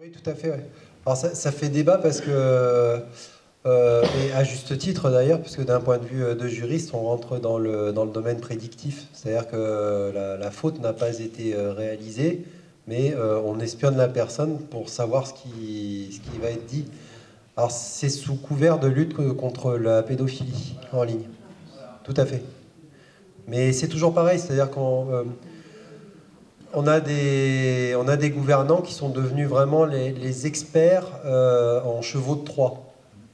Oui, tout à fait. Ouais. Alors ça fait débat parce que, et à juste titre d'ailleurs, parce que d'un point de vue de juriste, on rentre dans le domaine prédictif. C'est-à-dire que la faute n'a pas été réalisée, mais on espionne la personne pour savoir ce qui va être dit. Alors c'est sous couvert de lutte contre la pédophilie en ligne. Tout à fait. Mais c'est toujours pareil, c'est-à-dire on a des gouvernants qui sont devenus vraiment les experts en chevaux de Troie.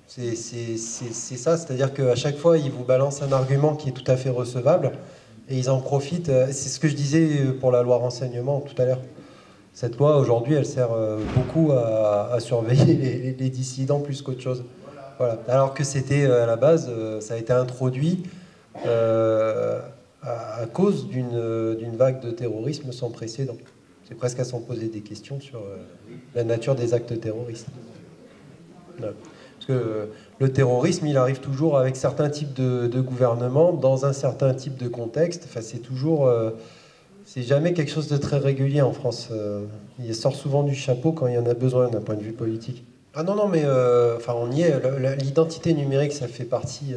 C'est ça, c'est-à-dire qu'à chaque fois, ils vous balancent un argument qui est tout à fait recevable et ils en profitent. C'est ce que je disais pour la loi renseignement tout à l'heure. Cette loi, aujourd'hui, elle sert beaucoup à surveiller les dissidents plus qu'autre chose. Voilà. Alors que c'était, à la base, ça a été introduit euh, à cause d'une vague de terrorisme sans précédent. C'est presque à s'en poser des questions sur la nature des actes terroristes. Voilà. Parce que le terrorisme, il arrive toujours avec certains types de gouvernements, dans un certain type de contexte. Enfin, c'est toujours... c'est jamais quelque chose de très régulier en France. Il sort souvent du chapeau quand il y en a besoin d'un point de vue politique. Ah non, non, mais enfin, on y est. L'identité numérique, ça fait partie.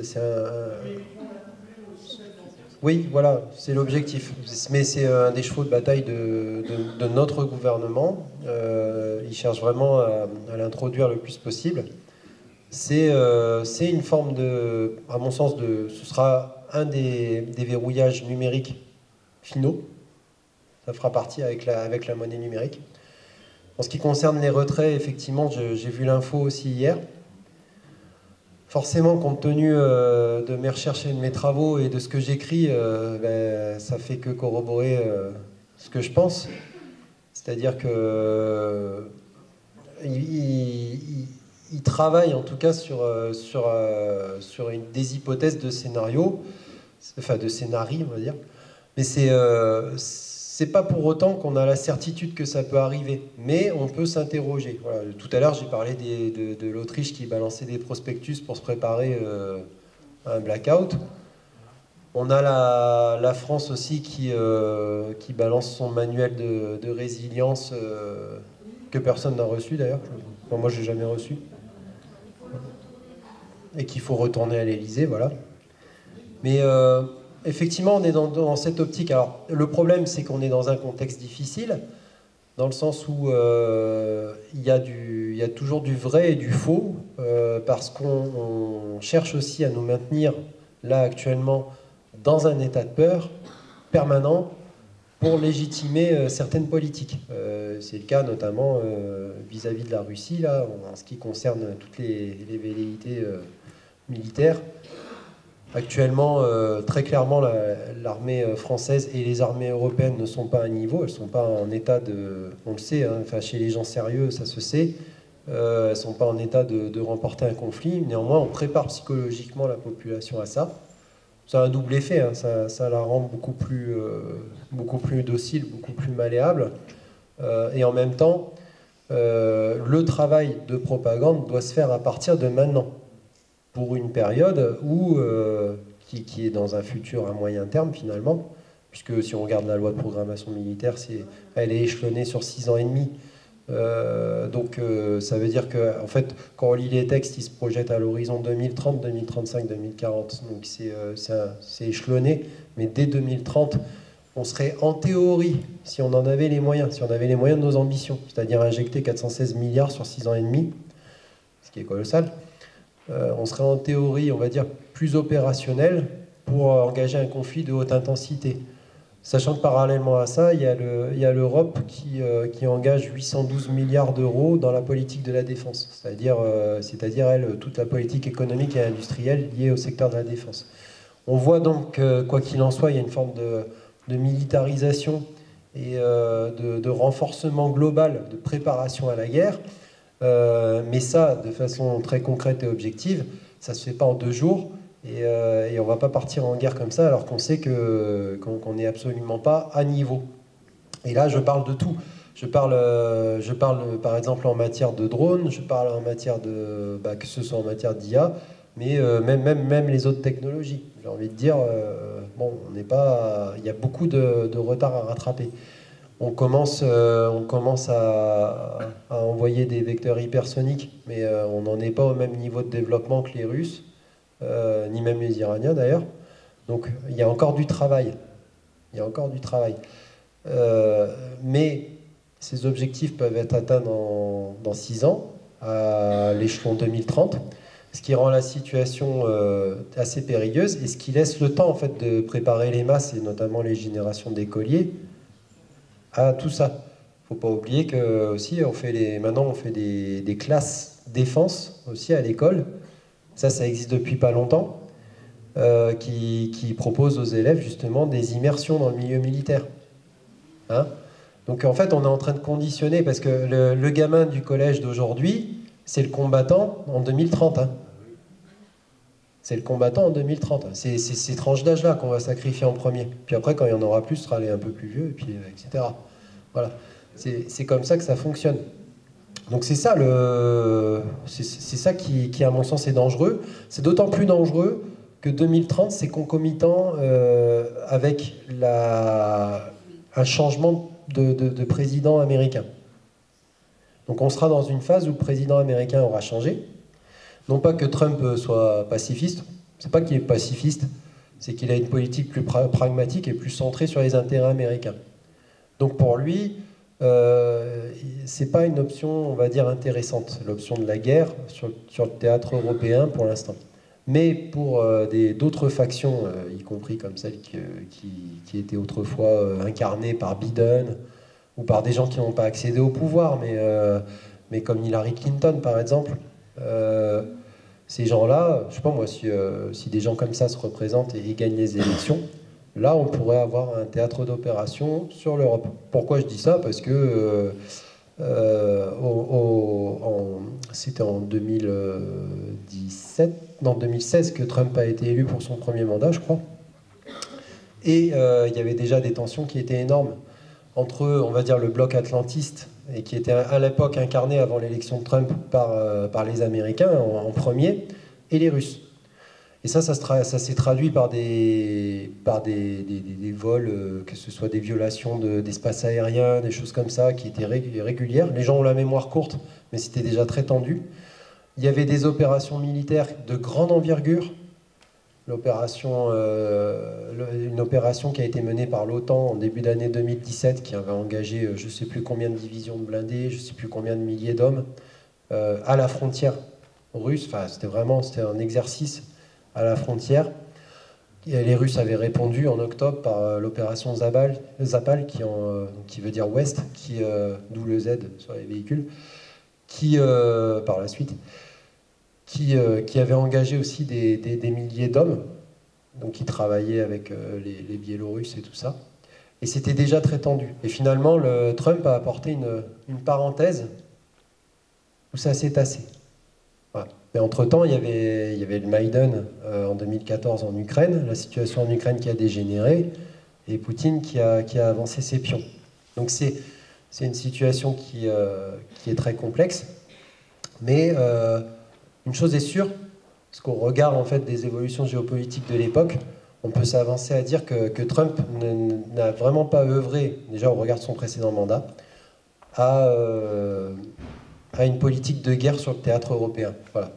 Oui, voilà, c'est l'objectif. Mais c'est un des chevaux de bataille de notre gouvernement. Il cherche vraiment à l'introduire le plus possible. C'est une forme de, à mon sens, ce sera un des verrouillages numériques finaux. Ça fera partie avec la monnaie numérique. En ce qui concerne les retraits, effectivement, j'ai vu l'info aussi hier. Forcément, compte tenu de mes recherches et de mes travaux et de ce que j'écris, ça fait que corroborer ce que je pense. C'est-à-dire que il travaille en tout cas sur des hypothèses de scénario, enfin de scénarii, on va dire. Mais c'est pas pour autant qu'on a la certitude que ça peut arriver, mais on peut s'interroger. Voilà. Tout à l'heure, j'ai parlé de l'Autriche qui balançait des prospectus pour se préparer à un blackout. On a la France aussi qui balance son manuel de résilience que personne n'a reçu d'ailleurs. Enfin, moi, j'ai jamais reçu. Et qu'il faut retourner à l'Élysée, voilà. Mais effectivement, on est dans cette optique. Alors, le problème, c'est qu'on est dans un contexte difficile, dans le sens où il y a toujours du vrai et du faux, parce qu'on cherche aussi à nous maintenir, là, actuellement, dans un état de peur permanent pour légitimer certaines politiques. C'est le cas notamment vis-à-vis de la Russie, là, en ce qui concerne toutes les velléités militaires. Actuellement, très clairement, l'armée française et les armées européennes ne sont pas à niveau, elles ne sont pas en état de... On le sait, hein, enfin, chez les gens sérieux, ça se sait, elles ne sont pas en état de remporter un conflit. Néanmoins, on prépare psychologiquement la population à ça. Ça a un double effet, hein, ça la rend beaucoup plus docile, beaucoup plus malléable. Et en même temps, le travail de propagande doit se faire à partir de maintenant, pour une période qui est dans un futur à moyen terme finalement, puisque si on regarde la loi de programmation militaire, elle est échelonnée sur 6 ans et demi. Donc ça veut dire que en fait, quand on lit les textes, ils se projettent à l'horizon 2030, 2035, 2040. Donc c'est échelonné, mais dès 2030, on serait en théorie, si on en avait les moyens, si on avait les moyens de nos ambitions, c'est-à-dire injecter 416 milliards sur 6 ans et demi, ce qui est colossal, on serait en théorie, on va dire, plus opérationnel pour engager un conflit de haute intensité. Sachant que parallèlement à ça, il y a l'Europe qui engage 812 milliards d'euros dans la politique de la défense, c'est-à-dire elle, toute la politique économique et industrielle liée au secteur de la défense. On voit donc, quoi qu'il en soit, il y a une forme de militarisation et de renforcement global, de préparation à la guerre. Mais ça, de façon très concrète et objective, ça ne se fait pas en 2 jours. Et on ne va pas partir en guerre comme ça alors qu'on sait qu'on n'est absolument pas à niveau. Et là, je parle de tout. Je parle par exemple en matière de drones, je parle en matière que ce soit en matière d'IA, mais même les autres technologies. J'ai envie de dire, bon, on n'est pas, il y a beaucoup de retard à rattraper. on commence à envoyer des vecteurs hypersoniques, mais on n'en est pas au même niveau de développement que les Russes, ni même les Iraniens d'ailleurs. Donc il y a encore du travail. Il y a encore du travail. Mais ces objectifs peuvent être atteints dans 6 ans, à l'échelon 2030, ce qui rend la situation assez périlleuse et ce qui laisse le temps en fait, de préparer les masses, et notamment les générations d'écoliers, à tout ça. Il ne faut pas oublier que aussi, maintenant on fait des classes défense aussi à l'école. Ça existe depuis pas longtemps, qui proposent aux élèves justement des immersions dans le milieu militaire. Hein? Donc en fait, on est en train de conditionner, parce que le gamin du collège d'aujourd'hui, c'est le combattant en 2030. Hein. C'est le combattant en 2030. C'est ces tranches d'âge-là qu'on va sacrifier en premier. Puis après, quand il y en aura plus, ce sera les un peu plus vieux, et puis, etc. Voilà. C'est comme ça que ça fonctionne. Donc c'est ça, c'est ça qui, à mon sens, est dangereux. C'est d'autant plus dangereux que 2030, c'est concomitant avec un changement de président américain. Donc on sera dans une phase où le président américain aura changé. Non pas que Trump soit pacifiste, c'est pas qu'il est pacifiste, c'est qu'il a une politique plus pragmatique et plus centrée sur les intérêts américains. Donc pour lui, c'est pas une option, on va dire, intéressante, l'option de la guerre sur le théâtre européen pour l'instant. Mais pour d'autres factions, y compris comme celles qui étaient autrefois incarnées par Biden, ou par des gens qui n'ont pas accédé au pouvoir, mais comme Hillary Clinton par exemple, ces gens-là, je ne sais pas moi, si des gens comme ça se représentent et gagnent les élections, là on pourrait avoir un théâtre d'opération sur l'Europe. Pourquoi je dis ça? Parce que c'était en 2016 que Trump a été élu pour son premier mandat, je crois. Et il y avait déjà des tensions qui étaient énormes entre, on va dire, le bloc atlantiste, et qui était à l'époque incarné avant l'élection de Trump par les Américains en premier, et les Russes. Et ça s'est traduit par des vols, que ce soit des violations d'espace aérien, des choses comme ça, qui étaient régulières. Les gens ont la mémoire courte, mais c'était déjà très tendu. Il y avait des opérations militaires de grande envergure. Une opération qui a été menée par l'OTAN en début d'année 2017, qui avait engagé je ne sais plus combien de divisions de blindés, je ne sais plus combien de milliers d'hommes, à la frontière russe. Enfin, c'était un exercice à la frontière. Et les Russes avaient répondu en octobre par l'opération Zapal, qui veut dire ouest, d'où le Z sur les véhicules, par la suite, qui avait engagé aussi des milliers d'hommes, donc qui travaillaient avec les Biélorusses et tout ça. Et c'était déjà très tendu. Et finalement, Trump a apporté une parenthèse où ça s'est tassé. Voilà. Mais entre-temps, il y avait le Maïdan en 2014 en Ukraine, la situation en Ukraine qui a dégénéré, et Poutine qui a avancé ses pions. Donc c'est une situation qui est très complexe, mais une chose est sûre, parce qu'on regarde en fait des évolutions géopolitiques de l'époque, on peut s'avancer à dire que Trump n'a vraiment pas œuvré, déjà au regard de son précédent mandat, à une politique de guerre sur le théâtre européen. Voilà.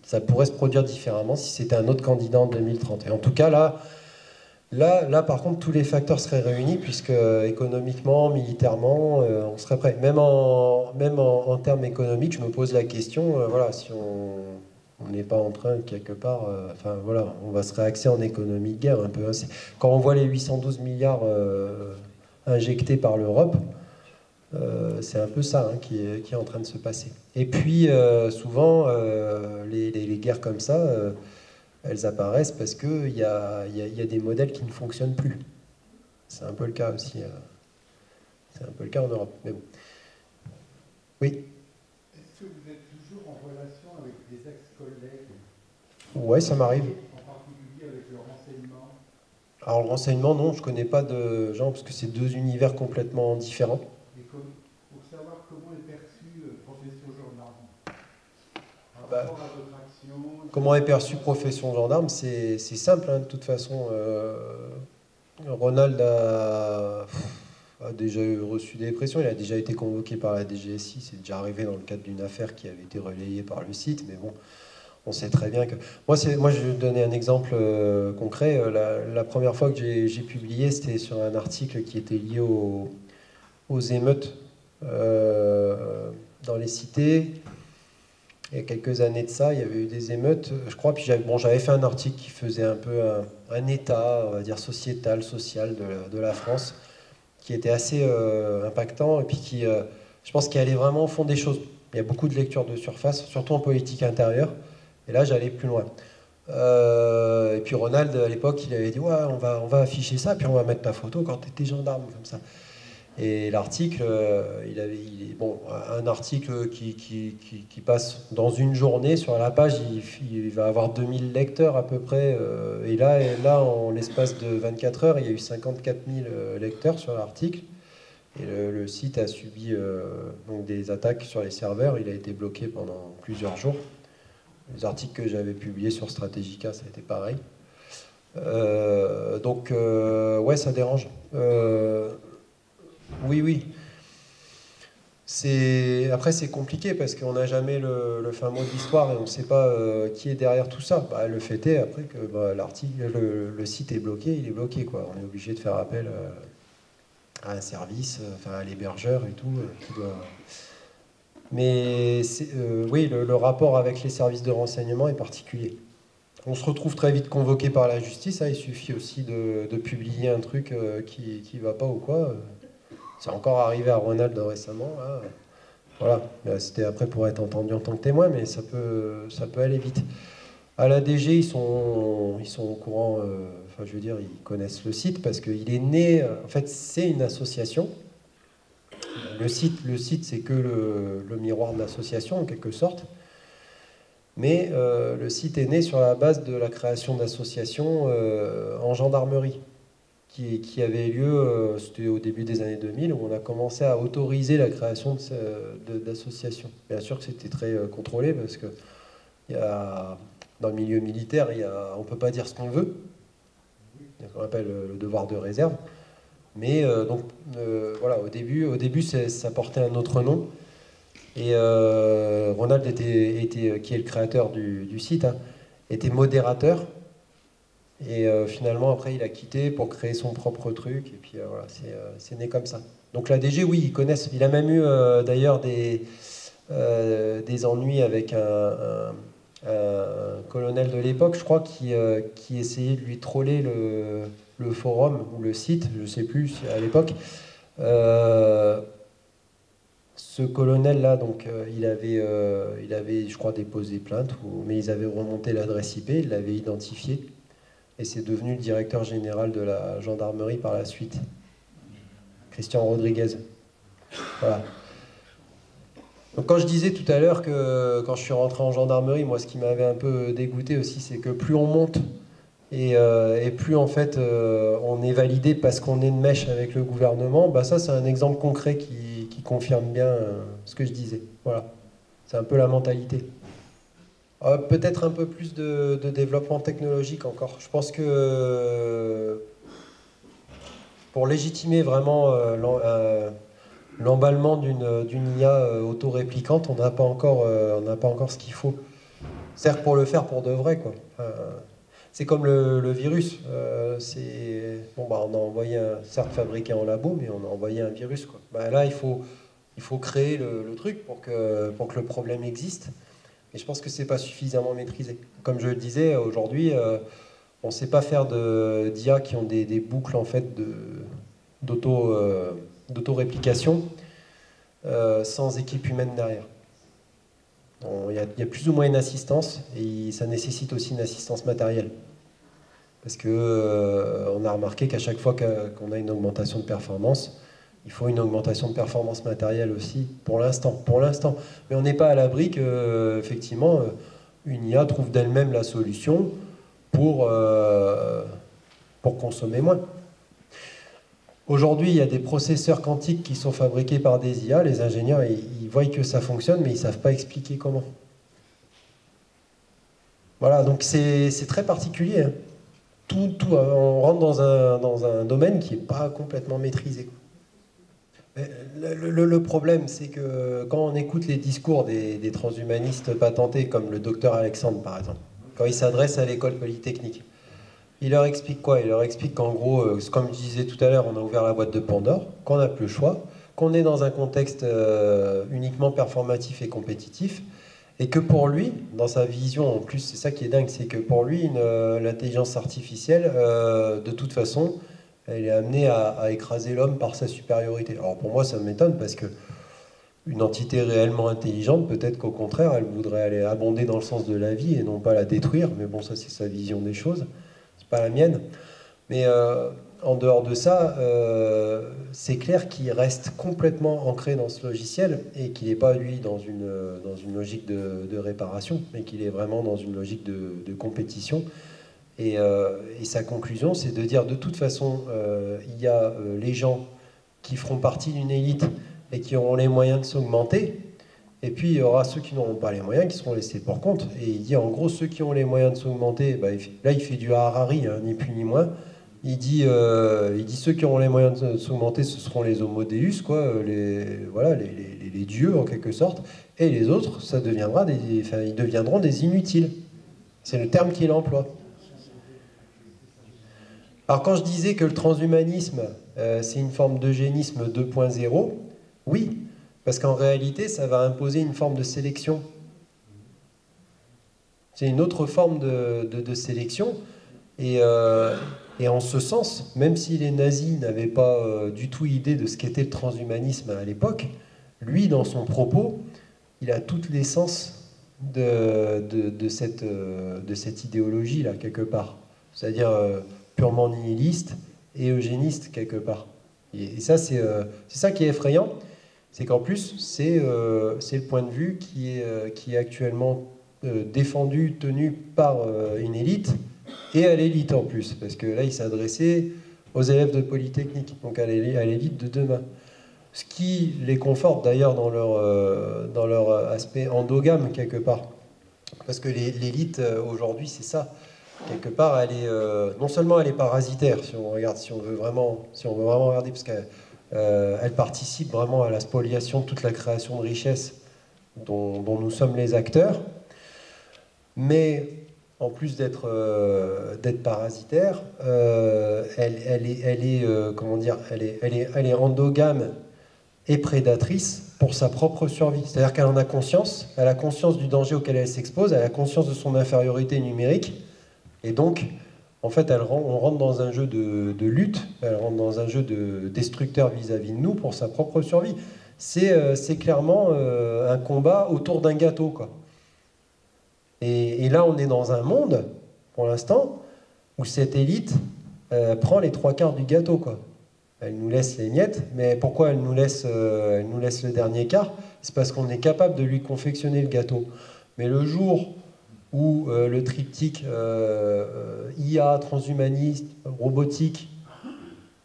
Ça pourrait se produire différemment si c'était un autre candidat en 2030. Et en tout cas, là, par contre, tous les facteurs seraient réunis, puisque économiquement, militairement, on serait prêt. Même en termes économiques, je me pose la question, voilà, si on n'est pas en train, quelque part, enfin voilà, on va se réaxer en économie de guerre un peu. Hein. Quand on voit les 812 milliards injectés par l'Europe, c'est un peu ça hein, qui est en train de se passer. Et puis, souvent, les guerres comme ça, elles apparaissent parce qu'il y a des modèles qui ne fonctionnent plus. C'est un peu le cas aussi. C'est un peu le cas en Europe. Mais bon. Oui. Est-ce que vous êtes toujours en relation avec des ex-collègues? Ouais, ça m'arrive. En particulier avec le renseignement? Alors, le renseignement, non, je ne connais pas de gens, parce que c'est deux univers complètement différents. Et pour savoir comment est perçue profession gendarme par Bah, rapport à votre action? Comment est perçue profession gendarme? C'est simple, hein, de toute façon. Ronald a déjà reçu des pressions, il a déjà été convoqué par la DGSI, c'est déjà arrivé dans le cadre d'une affaire qui avait été relayée par le site, mais bon, on sait très bien que... Moi je vais vous donner un exemple concret. La première fois que j'ai publié, c'était sur un article qui était lié aux émeutes dans les cités. Il y a quelques années de ça, il y avait eu des émeutes, je crois, puis j'avais fait un article qui faisait un peu un état, on va dire, sociétal, social de la France, qui était assez impactant, et puis qui, je pense, qui allait vraiment au fond des choses. Il y a beaucoup de lectures de surface, surtout en politique intérieure, et là, j'allais plus loin. Et puis Ronald, à l'époque, il avait dit, ouais, on va afficher ça, puis on va mettre ta photo quand tu étais gendarme, comme ça. Et l'article, bon, un article qui passe dans une journée sur la page, il va avoir 2000 lecteurs à peu près. Et là, en l'espace de 24 heures, il y a eu 54 000 lecteurs sur l'article. Et le site a subi donc des attaques sur les serveurs. Il a été bloqué pendant plusieurs jours. Les articles que j'avais publiés sur Strategica, ça a été pareil. Donc, ouais, ça dérange. Oui. Après, c'est compliqué parce qu'on n'a jamais le fin mot de l'histoire et on ne sait pas qui est derrière tout ça. Bah, le fait est, après, que le site est bloqué, il est bloqué, quoi. On est obligé de faire appel à un service, à l'hébergeur et tout. Mais oui, le rapport avec les services de renseignement est particulier. On se retrouve très vite convoqué par la justice. Il suffit aussi de publier un truc qui ne va pas ou quoi. C'est encore arrivé à Ronald récemment. Là. Voilà, c'était après pour être entendu en tant que témoin, mais ça peut aller vite. À la DG, ils sont au courant, je veux dire, ils connaissent le site parce qu'il est né, en fait, c'est une association. Le site c'est que le miroir de l'association, en quelque sorte. Mais le site est né sur la base de la création d'associations en gendarmerie. Qui avait lieu, c'était au début des années 2000, où on a commencé à autoriser la création d'associations. Bien sûr que c'était très contrôlé, parce que dans le milieu militaire, on ne peut pas dire ce qu'on veut. Il y a ce qu'on appelle le devoir de réserve. Mais voilà, au début ça portait un autre nom. Et Ronald, qui est le créateur du site, était modérateur. Et finalement, après, il a quitté pour créer son propre truc. Et puis voilà, c'est né comme ça. Donc la DG, oui, ils connaissent. Il a même eu d'ailleurs des ennuis avec un colonel de l'époque, je crois, qui essayait de lui troller le forum ou le site, je ne sais plus, à l'époque. Ce colonel-là, donc, il avait, je crois, déposé plainte, mais ils avaient remonté l'adresse IP, ils l'avaient identifié. Et c'est devenu le directeur général de la gendarmerie par la suite. Christian Rodriguez. Voilà. Donc quand je disais tout à l'heure que quand je suis rentré en gendarmerie, moi ce qui m'avait un peu dégoûté aussi, c'est que plus on monte et plus en fait on est validé parce qu'on est de mèche avec le gouvernement, bah ça c'est un exemple concret qui confirme bien ce que je disais. Voilà. C'est un peu la mentalité. Peut-être un peu plus de développement technologique encore. Je pense que pour légitimer vraiment l'emballement d'une IA autoréplicante, on n'a pas encore ce qu'il faut. C'est-à-dire pour le faire pour de vrai, quoi. C'est comme le virus. On a envoyé certes fabriqué en labo, mais on a envoyé un virus, quoi. Là, il faut créer le truc pour que le problème existe. Et je pense que c'est pas suffisamment maîtrisé. Comme je le disais, aujourd'hui, on ne sait pas faire d'IA qui ont des boucles en fait d'auto-réplication sans équipe humaine derrière. Il y a plus ou moins une assistance, et ça nécessite aussi une assistance matérielle. Parce que on a remarqué qu'à chaque fois qu'on a une augmentation de performance, il faut une augmentation de performance matérielle aussi, pour l'instant. Mais on n'est pas à l'abri que, effectivement, une IA trouve d'elle-même la solution pour consommer moins. Aujourd'hui, il y a des processeurs quantiques qui sont fabriqués par des IA. Les ingénieurs, ils voient que ça fonctionne, mais ils ne savent pas expliquer comment. Voilà, donc c'est très particulier. Hein. On rentre dans un domaine qui n'est pas complètement maîtrisé. Le problème, c'est que quand on écoute les discours des transhumanistes patentés, comme le docteur Alexandre par exemple, quand il s'adresse à l'école polytechnique, il leur explique quoi? Il leur explique qu'en gros, comme je disais tout à l'heure, on a ouvert la boîte de Pandore, qu'on n'a plus le choix, qu'on est dans un contexte uniquement performatif et compétitif, et que pour lui, dans sa vision, en plus, c'est ça qui est dingue, c'est que pour lui, l'intelligence artificielle, de toute façon, elle est amenée à écraser l'homme par sa supériorité. Alors pour moi, ça m'étonne parce que une entité réellement intelligente, peut-être qu'au contraire, elle voudrait aller abonder dans le sens de la vie et non pas la détruire. Mais bon, ça, c'est sa vision des choses. C'est pas la mienne. Mais en dehors de ça, c'est clair qu'il reste complètement ancré dans ce logiciel et qu'il n'est pas, lui, dans une logique de réparation, mais qu'il est vraiment dans une logique de compétition. Et sa conclusion, c'est de dire, de toute façon, il y a les gens qui feront partie d'une élite et qui auront les moyens de s'augmenter, et puis il y aura ceux qui n'auront pas les moyens, qui seront laissés pour compte. Et il dit, en gros, ceux qui ont les moyens de s'augmenter, bah, là il fait du Harari, hein, ni plus ni moins. Il dit ceux qui auront les moyens de s'augmenter, ce seront les homo deus, quoi, voilà, les dieux en quelque sorte, et les autres, ça deviendra ils deviendront des inutiles. C'est le terme qu'il emploie. Alors quand je disais que le transhumanisme, c'est une forme d'eugénisme 2.0, oui, parce qu'en réalité, ça va imposer une forme de sélection. C'est une autre forme de sélection. Et en ce sens, même si les nazis n'avaient pas du tout idée de ce qu'était le transhumanisme à l'époque, lui, dans son propos, il a toute l'essence de cette idéologie-là, quelque part. C'est-à-dire purement nihiliste et eugéniste, quelque part. Et ça, c'est ça qui est effrayant. C'est qu'en plus, c'est le point de vue qui est actuellement défendu, tenu par une élite, et à l'élite en plus, parce que là, il s'adressait aux élèves de Polytechnique, donc à l'élite de demain. Ce qui les conforte d'ailleurs dans leur aspect endogame, quelque part. Parce que l'élite, aujourd'hui, c'est ça. Quelque part, elle est, non seulement elle est parasitaire, si on veut vraiment regarder, parce qu'elle elle participe vraiment à la spoliation de toute la création de richesses dont nous sommes les acteurs, mais en plus d'être parasitaire, elle est endogame et prédatrice pour sa propre survie. C'est-à-dire qu'elle en a conscience, elle a conscience du danger auquel elle s'expose, elle a conscience de son infériorité numérique, et donc, en fait, on rentre dans un jeu de lutte, elle rentre dans un jeu de destructeur vis-à-vis de nous pour sa propre survie. C'est clairement un combat autour d'un gâteau, quoi. Et là, on est dans un monde, pour l'instant, où cette élite prend les 3/4 du gâteau, quoi. Elle nous laisse les miettes, mais pourquoi elle nous laisse le dernier quart? C'est parce qu'on est capable de lui confectionner le gâteau. Mais le jour où le triptyque IA, transhumaniste, robotique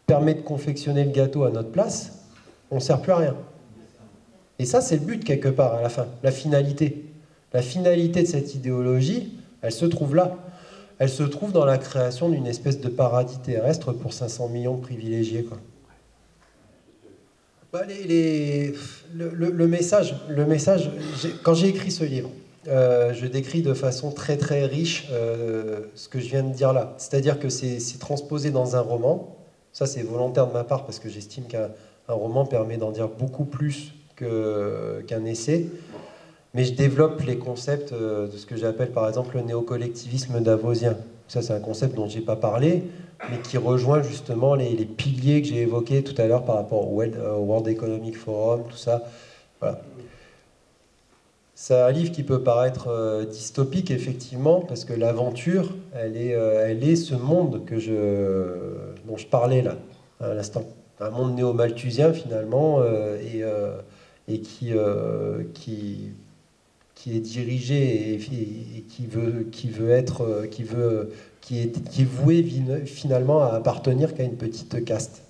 permet de confectionner le gâteau à notre place, on ne sert plus à rien. Et ça, c'est le but quelque part à la fin, la finalité. La finalité de cette idéologie, elle se trouve là. Elle se trouve dans la création d'une espèce de paradis terrestre pour 500 millions de privilégiés, quoi. Bah, le message, quand j'ai écrit ce livre, je décris de façon très très riche ce que je viens de dire là. C'est-à-dire que c'est transposé dans un roman. Ça, c'est volontaire de ma part parce que j'estime qu'un roman permet d'en dire beaucoup plus qu'un essai. Mais je développe les concepts de ce que j'appelle par exemple le néocollectivisme davosien. Ça, c'est un concept dont je n'ai pas parlé, mais qui rejoint justement les piliers que j'ai évoqués tout à l'heure par rapport au World Economic Forum, tout ça. Voilà. C'est un livre qui peut paraître dystopique, effectivement, parce que l'aventure, elle est ce monde dont je parlais là, à l'instant. Un monde néo-malthusien, finalement, et qui est dirigé et qui est voué finalement à appartenir qu'à une petite caste.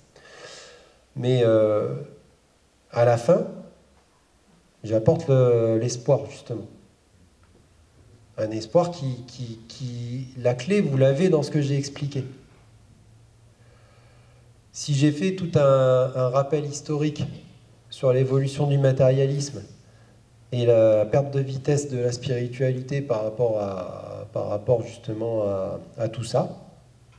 Mais à la fin, j'apporte l'espoir, justement. Un espoir la clé, vous l'avez dans ce que j'ai expliqué. Si j'ai fait tout un rappel historique sur l'évolution du matérialisme et la perte de vitesse de la spiritualité par rapport justement à tout ça,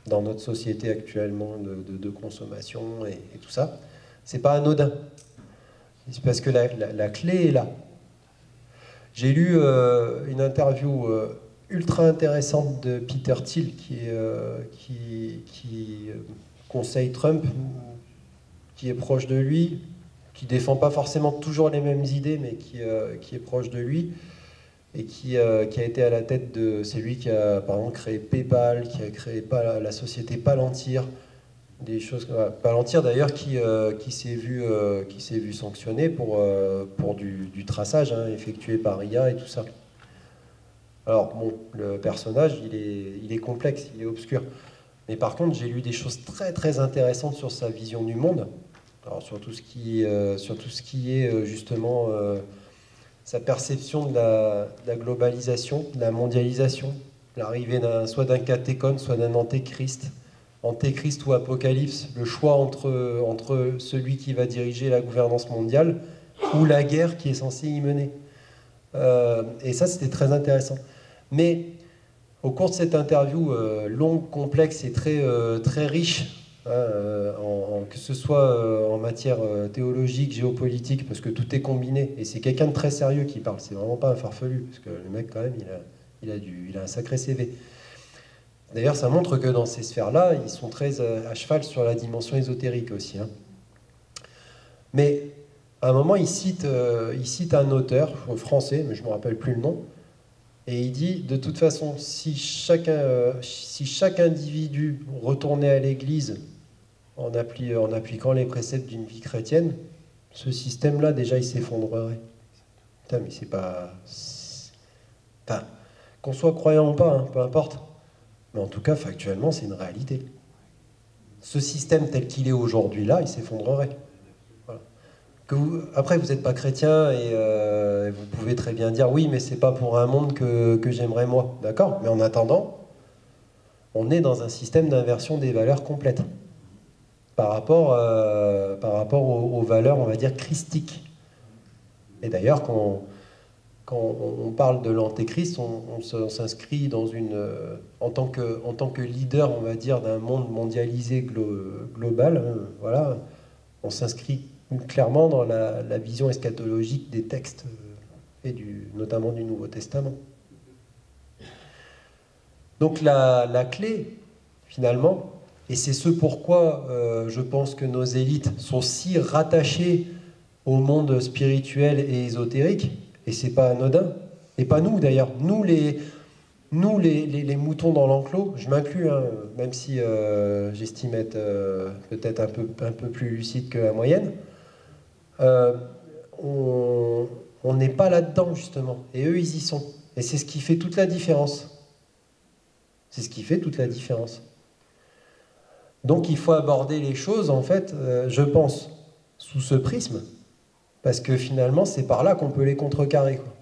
dans notre société actuellement de consommation et tout ça, c'est pas anodin. C'est parce que la clé est là. J'ai lu une interview ultra intéressante de Peter Thiel qui conseille Trump, qui est proche de lui, qui défend pas forcément toujours les mêmes idées, mais qui est proche de lui, et qui a été à la tête de... C'est lui qui a, par exemple, créé PayPal, qui a créé la société Palantir, des choses... Palantir, d'ailleurs, qui s'est vu sanctionné pour du traçage effectué par IA et tout ça. Alors, bon, le personnage, il est complexe, il est obscur. Mais par contre, j'ai lu des choses très, très intéressantes sur sa vision du monde. Alors, sur tout ce qui est justement sa perception de la globalisation, de la mondialisation, l'arrivée soit d'un catéchone, soit d'un antéchrist, antéchrist ou apocalypse, le choix entre celui qui va diriger la gouvernance mondiale ou la guerre qui est censée y mener. Et ça, c'était très intéressant. Mais au cours de cette interview longue, complexe et très riche, que ce soit en matière théologique, géopolitique, parce que tout est combiné, et c'est quelqu'un de très sérieux qui parle, c'est vraiment pas un farfelu, parce que le mec quand même, il a un sacré CV. D'ailleurs, ça montre que dans ces sphères-là, ils sont très à cheval sur la dimension ésotérique aussi. Mais à un moment, il cite un auteur français, mais je ne me rappelle plus le nom, et il dit, de toute façon, si chaque individu retournait à l'église en appliquant les préceptes d'une vie chrétienne, ce système-là, déjà, il s'effondrerait. Putain, mais c'est pas... Enfin, qu'on soit croyant ou pas, peu importe. Mais en tout cas, factuellement, c'est une réalité. Ce système tel qu'il est aujourd'hui, là, il s'effondrerait. Voilà. Après, vous n'êtes pas chrétien et vous pouvez très bien dire oui, mais c'est pas pour un monde que j'aimerais moi. D'accord ? Mais en attendant, on est dans un système d'inversion des valeurs complète par rapport aux valeurs, on va dire, christiques. Et d'ailleurs, quand on parle de l'antéchrist, on s'inscrit dans en tant que leader, on va dire, d'un monde mondialisé global, voilà, on s'inscrit clairement dans la vision eschatologique des textes, et notamment du Nouveau Testament. Donc la clé, finalement, et c'est ce pourquoi je pense que nos élites sont si rattachées au monde spirituel et ésotérique, et c'est pas anodin, et pas nous d'ailleurs, nous les moutons dans l'enclos, je m'inclus, même si j'estime être peut-être un peu plus lucide que la moyenne, on n'est pas là-dedans justement, et eux ils y sont, et c'est ce qui fait toute la différence. C'est ce qui fait toute la différence. Donc il faut aborder les choses, en fait, je pense, sous ce prisme, parce que finalement, c'est par là qu'on peut les contrecarrer, quoi.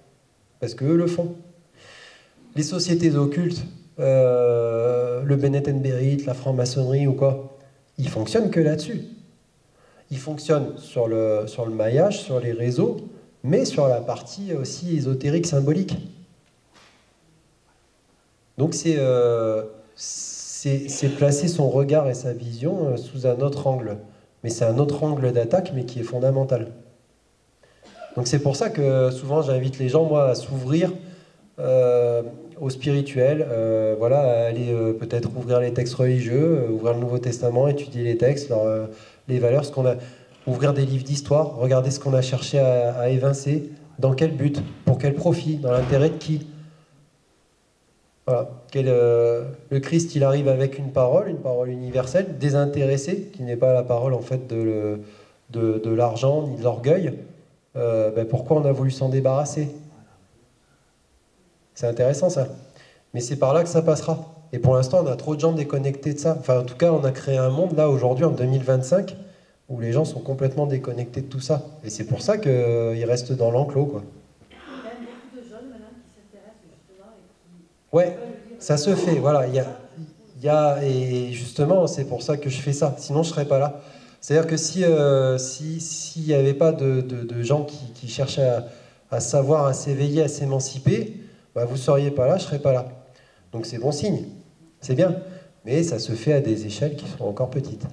Parce qu'eux le font. Les sociétés occultes, le Bennett and Berit, la franc-maçonnerie ou quoi, ils fonctionnent que là-dessus. Ils fonctionnent sur le maillage, sur les réseaux, mais sur la partie aussi ésotérique, symbolique. Donc c'est placer son regard et sa vision sous un autre angle. Mais c'est un autre angle d'attaque, mais qui est fondamental. Donc c'est pour ça que souvent j'invite les gens, moi, à s'ouvrir au spirituel, voilà, à aller peut-être ouvrir les textes religieux, ouvrir le Nouveau Testament, étudier les textes, les valeurs, ouvrir des livres d'histoire, regarder ce qu'on a cherché à évincer, dans quel but, pour quel profit, dans l'intérêt de qui. Voilà. Le Christ, il arrive avec une parole universelle, désintéressée, qui n'est pas la parole en fait de l'argent ni de l'orgueil. Pourquoi on a voulu s'en débarrasser? C'est intéressant ça. Mais c'est par là que ça passera. Et pour l'instant, on a trop de gens déconnectés de ça. Enfin, en tout cas, on a créé un monde là aujourd'hui en 2025 où les gens sont complètement déconnectés de tout ça. Et c'est pour ça qu'ils restent dans l'enclos, quoi. Ouais, ça se fait, voilà. Et justement, c'est pour ça que je fais ça. Sinon, je ne serais pas là. C'est-à-dire que s'il n'y avait pas de gens qui cherchent à savoir, à s'éveiller, à s'émanciper, bah, vous ne seriez pas là, je ne serais pas là. Donc c'est bon signe, c'est bien. Mais ça se fait à des échelles qui sont encore petites.